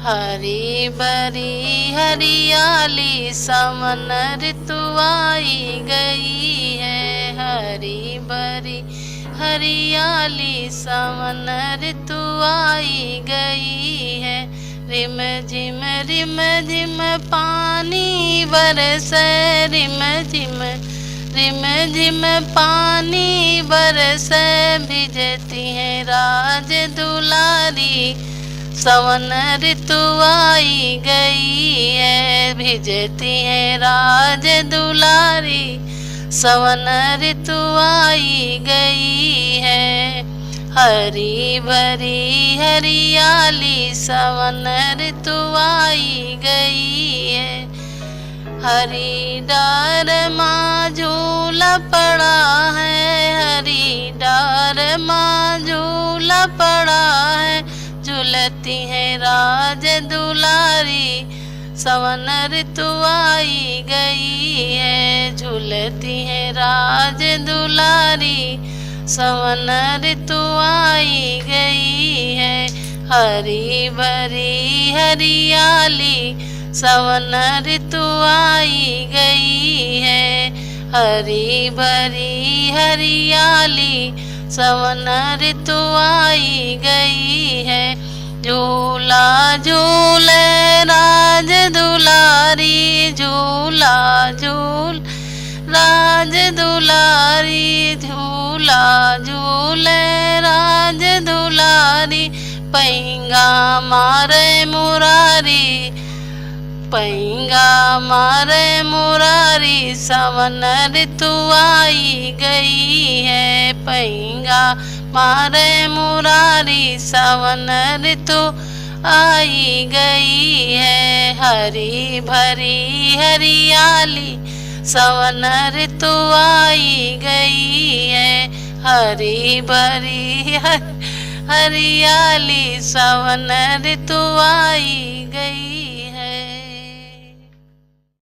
हरी भरी हरियाली सावन ऋतु आई गई है। हरी भरी हरियाली सावन ऋतु आई गई है। रिम झिम पानी बरसे, रिम झिम पानी बरसे, भिजती है राज दुलारी सावन ऋतु आई गई है। भिजती है राज दुलारी सावन ऋतु आई गई है। हरी भरी हरियाली सावन ऋतु आई गई है। हरी डार माँ झूला पड़ा है, हरी डार माँ झूला पड़ा है, झूलती है राज दुलारी सावन ऋतु आई गई है। झूलती है राज दुलारी सावन ऋतु आई गई है। हरी भरी हरियाली सावन ऋतु आई गई है। हरी भरी हरियाली सावन ऋतु आई गई है। झूला झूले राज दुलारी, झूला झूल राज दुलारी, झूला झूले राज दुलारी, पैंगा मारे मुरारी, पैंगा मारे मुरारी सावन ऋतु आई गई है। पैंगा मारे मुरारी सावन ऋतु आई गई है। हरी भरी हरियाली सावन ऋतु आई गई है। हरी भरी हरियाली सावन ऋतु आई गई।